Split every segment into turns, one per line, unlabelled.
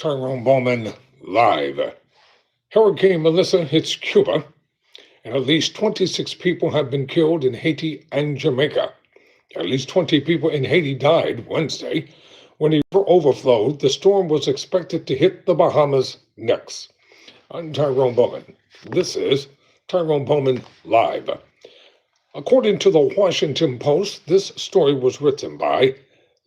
Tyrone Bowman live. Hurricane Melissa hits Cuba, and at least 26 people have been killed in Haiti and Jamaica. At least 20 people in Haiti died Wednesday when a river overflowed. The storm was expected to hit the Bahamas next. I'm Tyrone Bowman. This is Tyrone Bowman live. According to the Washington Post, this story was written by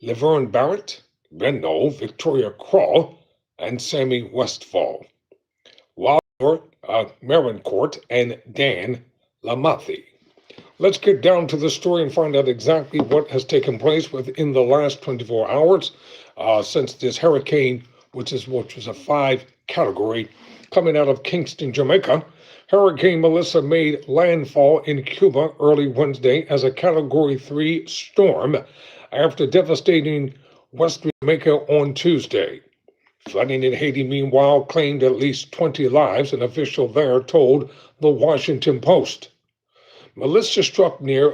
Laverne Barrett, Ben Knoll, Victoria Crawl, and Sammy Westfall. Wilder, Marincourt, and Dan Lamathi. Let's get down to the story and find out exactly what has taken place within the last 24 hours since this hurricane, which was a 5 category, coming out of Kingston, Jamaica. Hurricane Melissa made landfall in Cuba early Wednesday as a Category 3 storm after devastating western Jamaica on Tuesday. Flooding in Haiti, meanwhile, claimed at least 20 lives, an official there told the Washington Post. Melissa struck near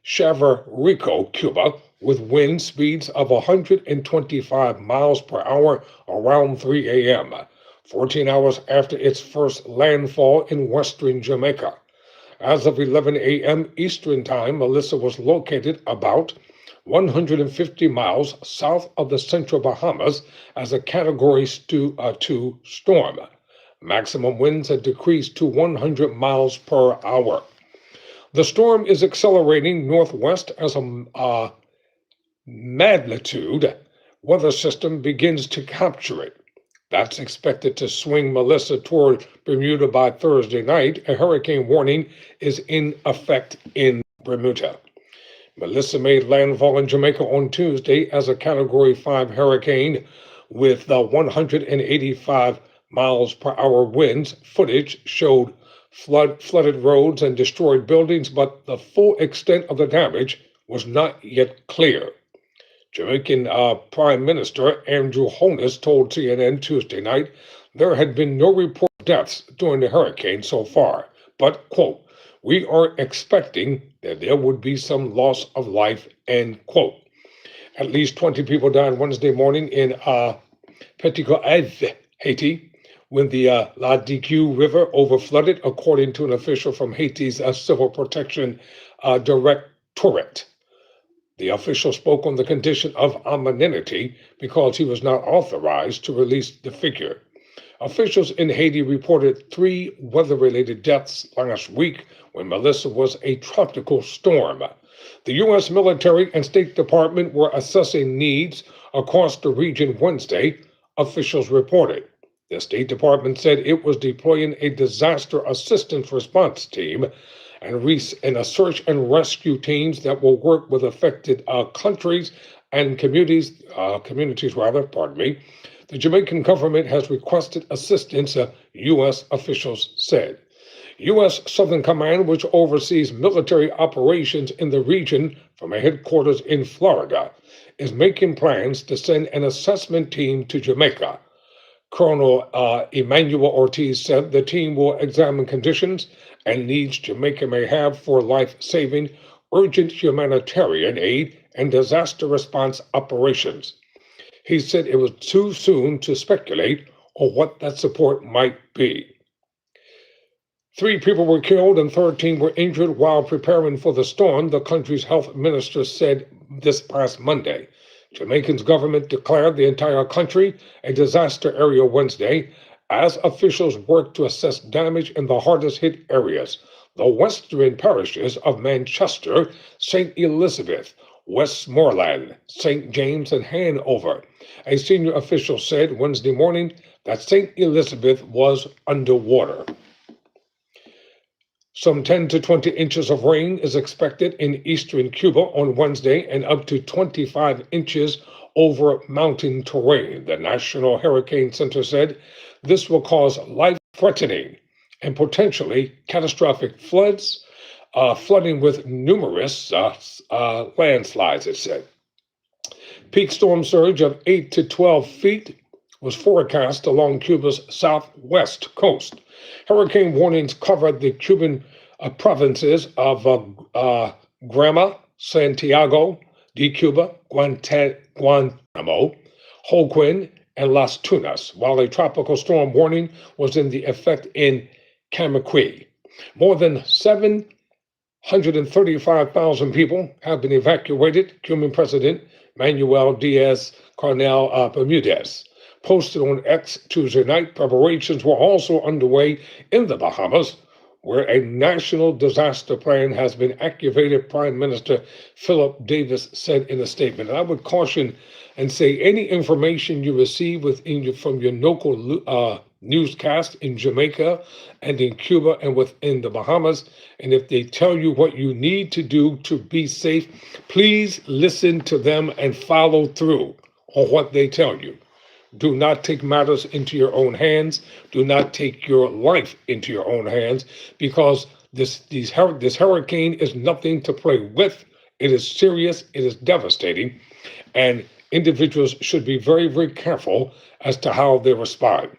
Chavarrico, Cuba, with wind speeds of 125 miles per hour around 3 a.m., 14 hours after its first landfall in western Jamaica. As of 11 a.m. Eastern Time, Melissa was located about 150 miles south of the central Bahamas as a Category 2 storm. Maximum winds had decreased to 100 miles per hour. The storm is accelerating northwest as a magnitude weather system begins to capture it. That's expected to swing Melissa toward Bermuda by Thursday night. A hurricane warning is in effect in Bermuda. Melissa made landfall in Jamaica on Tuesday as a Category 5 hurricane with 185 miles per hour winds. Footage showed flooded roads and destroyed buildings, but the full extent of the damage was not yet clear. Jamaican Prime Minister Andrew Holness told CNN Tuesday night there had been no report of deaths during the hurricane so far, but, quote, "We are expecting that there would be some loss of life," end quote. At least 20 people died Wednesday morning in Petit-Goâve, Haiti, when the La Digue River overflooded, according to an official from Haiti's Civil Protection Directorate. The official spoke on the condition of anonymity because he was not authorized to release the figure. Officials in Haiti reported 3 weather-related deaths last week when Melissa was a tropical storm. The U.S. military and State Department were assessing needs across the region Wednesday, officials reported. The State Department said it was deploying a disaster assistance response team and a search and rescue teams that will work with affected countries and communities. The Jamaican government has requested assistance, U.S. officials said. U.S. Southern Command, which oversees military operations in the region from a headquarters in Florida, is making plans to send an assessment team to Jamaica. Colonel Emmanuel Ortiz said the team will examine conditions and needs Jamaica may have for life-saving, urgent humanitarian aid and disaster response operations. He said it was too soon to speculate on what that support might be. 3 people were killed and 13 were injured while preparing for the storm, the country's health minister said this past Monday. Jamaican's government declared the entire country a disaster area Wednesday as officials worked to assess damage in the hardest hit areas, the western parishes of Manchester, St. Elizabeth, Westmoreland, St. James, and Hanover. A senior official said Wednesday morning that St. Elizabeth was underwater. Some 10 to 20 inches of rain is expected in eastern Cuba on Wednesday and up to 25 inches over mountain terrain, the National Hurricane Center said. This will cause life-threatening and potentially catastrophic floods, flooding with numerous landslides, it said. Peak storm surge of 8 to 12 feet was forecast along Cuba's southwest coast. Hurricane warnings covered the Cuban provinces of Granma, Santiago de Cuba, Guantanamo, Holguin, and Las Tunas, while a tropical storm warning was in the effect in Camagüey. More than 735,000 people have been evacuated, Cuban President Manuel Diaz-Canel Bermudez posted on X Tuesday night. Preparations were also underway in the Bahamas, where a national disaster plan has been activated, Prime Minister Philip Davis said in a statement. And I would caution and say any information you receive from your local newscast in Jamaica and in Cuba and within the Bahamas, and if they tell you what you need to do to be safe, please listen to them and follow through on what they tell you. Do not take matters into your own hands. Do not take your life into your own hands, because this hurricane is nothing to play with. It is serious. It is devastating. And individuals should be very, very careful as to how they respond.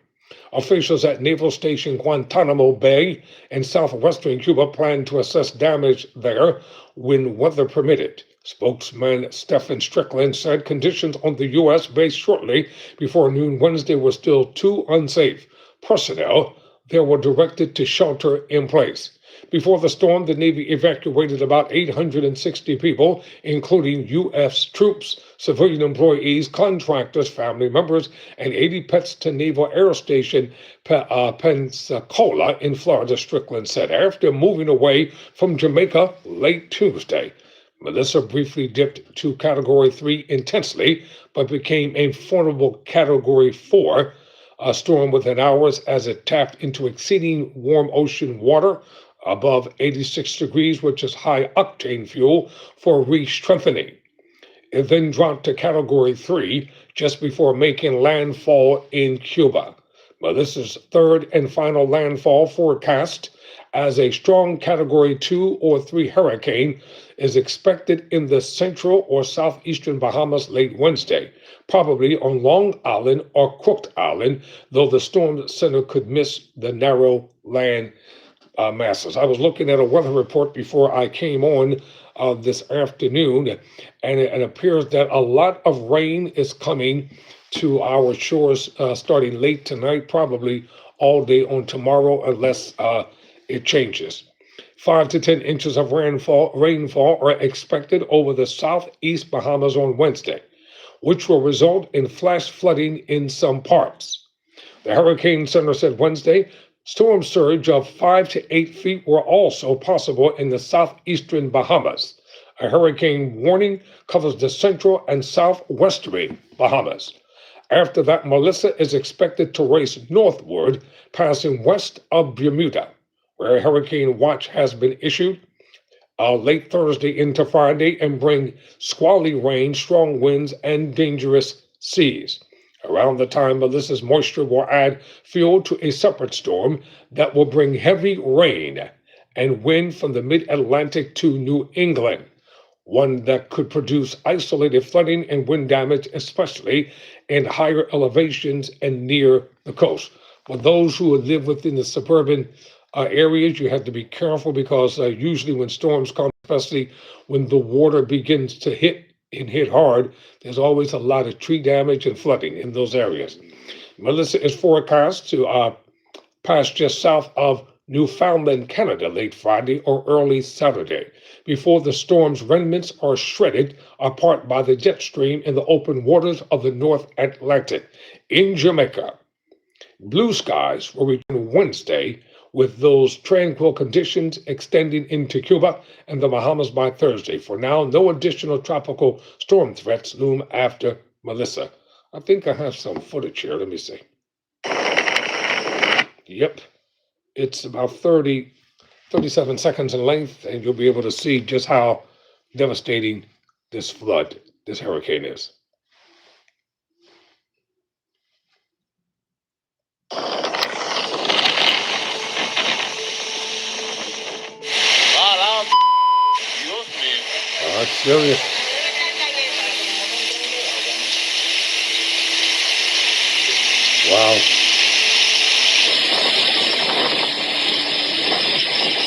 Officials at Naval Station Guantanamo Bay in southwestern Cuba plan to assess damage there when weather permitted. Spokesman Stephen Strickland said conditions on the U.S. base shortly before noon Wednesday were still too unsafe. Personnel there were directed to shelter in place. Before the storm, the Navy evacuated about 860 people, including U.S. troops, civilian employees, contractors, family members, and 80 pets to Naval Air Station Pensacola in Florida, Strickland said, after moving away from Jamaica late Tuesday. Melissa briefly dipped to Category 3 intensely, but became a formidable Category 4 storm within hours as it tapped into exceeding warm ocean water above 86 degrees, which is high octane fuel for re-strengthening. It then dropped to Category 3 just before making landfall in Cuba. Melissa's third and final landfall forecast as a strong Category 2 or 3 hurricane is expected in the central or southeastern Bahamas late Wednesday, probably on Long Island or Cook Island, though the storm center could miss the narrow land masses. I was looking at a weather report before I came on this afternoon, and it appears that a lot of rain is coming to our shores starting late tonight, probably all day on tomorrow, unless it changes. 5 to 10 inches of rainfall are expected over the southeast Bahamas on Wednesday, which will result in flash flooding in some parts. The Hurricane Center said Wednesday storm surge of 5 to 8 feet were also possible in the southeastern Bahamas. A hurricane warning covers the central and southwesterly Bahamas. After that, Melissa is expected to race northward, passing west of Bermuda, where a hurricane watch has been issued late Thursday into Friday, and bring squally rain, strong winds, and dangerous seas. Around the time Melissa's moisture will add fuel to a separate storm that will bring heavy rain and wind from the mid-Atlantic to New England, one that could produce isolated flooding and wind damage, especially in higher elevations and near the coast. For those who live within the suburban areas, you have to be careful, because usually when storms come, especially when the water begins to hit hard, there's always a lot of tree damage and flooding in those areas. Melissa is forecast to pass just south of Newfoundland, Canada, late Friday or early Saturday, before the storm's remnants are shredded apart by the jet stream in the open waters of the North Atlantic. In Jamaica, blue skies will return Wednesday, with those tranquil conditions extending into Cuba and the Bahamas by Thursday. For now, no additional tropical storm threats loom after Melissa. I think I have some footage here. Let me see. Yep. It's about 37 seconds in length, and you'll be able to see just how devastating this hurricane is. That's serious. Wow.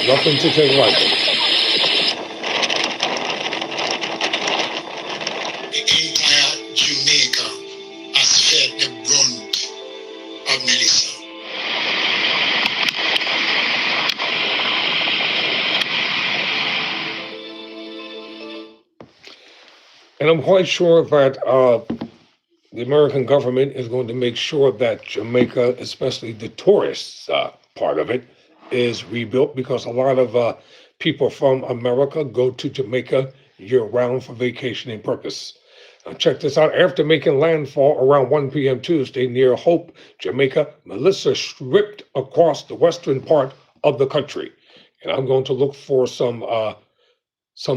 Nothing to take lightly.
The entire Jamaica has felt the brunt Melissa.
And I'm quite sure that the American government is going to make sure that Jamaica, especially the tourists part of it, is rebuilt because a lot of people from America go to Jamaica year round for vacationing purpose. Check this out. After making landfall around 1 p.m. Tuesday near Hope, Jamaica, Melissa stripped across the western part of the country. And I'm going to look for some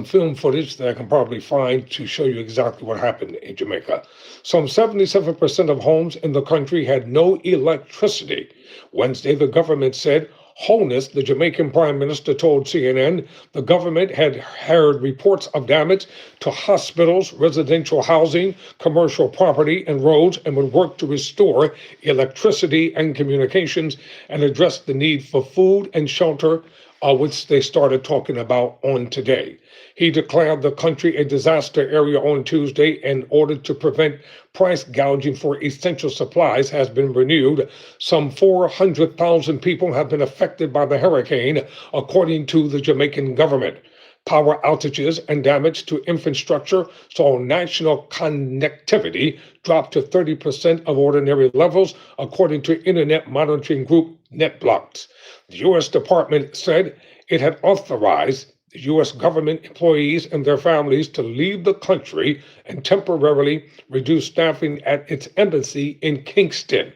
film footage that I can probably find to show you exactly what happened in Jamaica. Some 77% of homes in the country had no electricity. Wednesday, the government said, Holness, the Jamaican prime minister, told CNN the government had heard reports of damage to hospitals, residential housing, commercial property, and roads, and would work to restore electricity and communications and address the need for food and shelter, which they started talking about on today. He declared the country a disaster area on Tuesday in order to prevent price gouging for essential supplies has been renewed. Some 400,000 people have been affected by the hurricane, according to the Jamaican government. Power outages and damage to infrastructure saw national connectivity drop to 30% of ordinary levels, according to internet monitoring group NetBlocks. The U.S. Department said it had authorized the U.S. government employees and their families to leave the country and temporarily reduce staffing at its embassy in Kingston.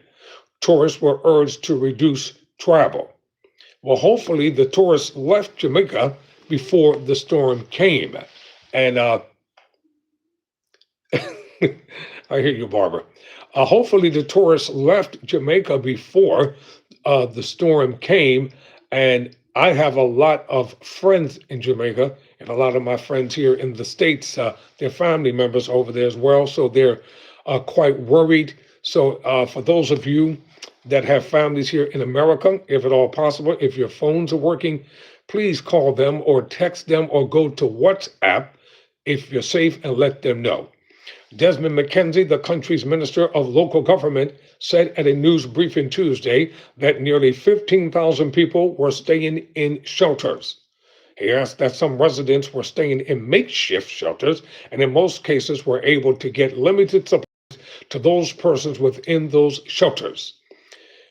Tourists were urged to reduce travel. Well, hopefully the tourists left Jamaica before the storm came. And I hear you, Barbara. Hopefully the tourists left Jamaica before the storm came. And I have a lot of friends in Jamaica, and a lot of my friends here in the States, they're family members over there as well. So they're quite worried. So for those of you that have families here in America, if at all possible, if your phones are working, please call them or text them or go to WhatsApp if you're safe and let them know. Desmond McKenzie, the country's minister of local government, said at a news briefing Tuesday that nearly 15,000 people were staying in shelters. He asked that some residents were staying in makeshift shelters and in most cases were able to get limited supplies to those persons within those shelters.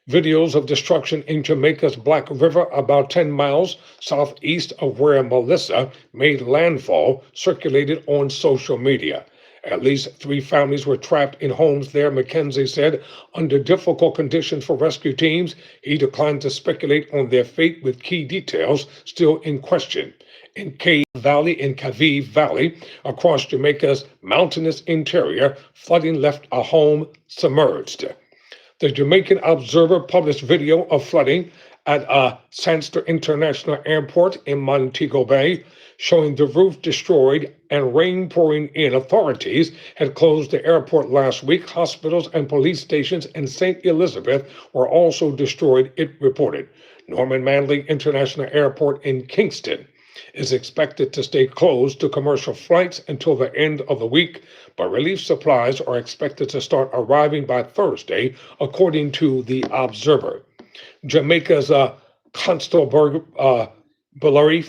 Videos of destruction in Jamaica's Black River, about 10 miles southeast of where Melissa made landfall, circulated on social media. At least 3 families were trapped in homes there, McKenzie said, under difficult conditions for rescue teams. He declined to speculate on their fate, with key details still in question. In Cave Valley, across Jamaica's mountainous interior, flooding left a home submerged. The Jamaican Observer published video of flooding at Sandster International Airport in Montego Bay, showing the roof destroyed and rain pouring in. Authorities had closed the airport last week. Hospitals and police stations in St. Elizabeth were also destroyed, it reported. Norman Manley International Airport in Kingston is expected to stay closed to commercial flights until the end of the week, but relief supplies are expected to start arriving by Thursday, according to the Observer. Jamaica's Constable Bullery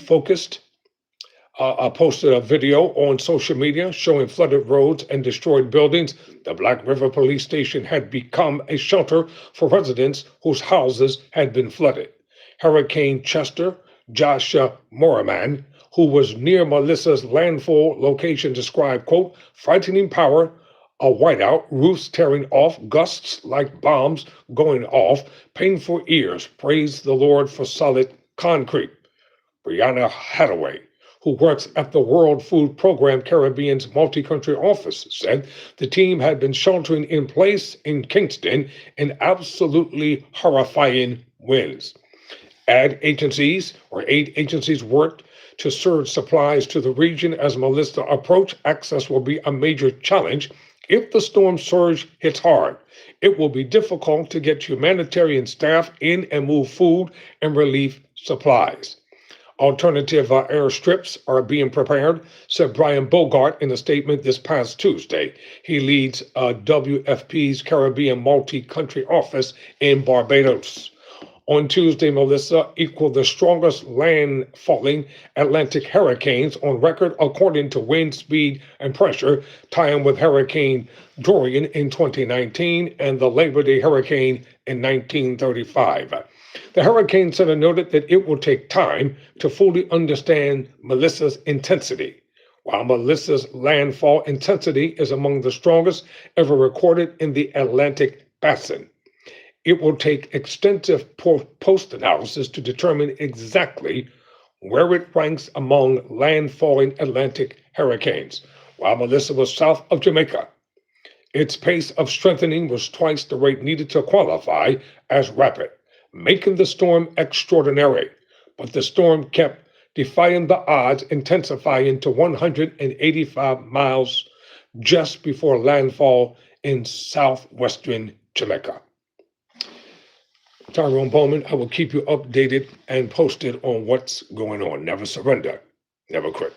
posted a video on social media showing flooded roads and destroyed buildings. The Black River Police Station had become a shelter for residents whose houses had been flooded. Hurricane Chester, Josh Moraman, who was near Melissa's landfall location, described, quote, frightening power, a whiteout, roofs tearing off, gusts like bombs going off, painful ears, praise the Lord for solid concrete. Brianna Hathaway, who works at the World Food Program Caribbean's multi-country office, said the team had been sheltering in place in Kingston in absolutely horrifying winds. Aid agencies worked to surge supplies to the region as Melissa approached. Access will be a major challenge. If the storm surge hits hard, it will be difficult to get humanitarian staff in and move food and relief supplies. Alternative airstrips are being prepared, said Brian Bogart in a statement this past Tuesday. He leads WFP's Caribbean multi-country office in Barbados. On Tuesday, Melissa equaled the strongest landfalling Atlantic hurricanes on record, according to wind speed and pressure, tying with Hurricane Dorian in 2019 and the Labor Day hurricane in 1935. The Hurricane Center noted that it will take time to fully understand Melissa's intensity. While Melissa's landfall intensity is among the strongest ever recorded in the Atlantic basin, it will take extensive post-analysis to determine exactly where it ranks among landfalling Atlantic hurricanes. While Melissa was south of Jamaica, its pace of strengthening was twice the rate needed to qualify as rapid, making the storm extraordinary. But the storm kept defying the odds, intensifying to 185 miles just before landfall in southwestern Jamaica. Tyrone Bowman, I will keep you updated and posted on what's going on. Never surrender, never quit.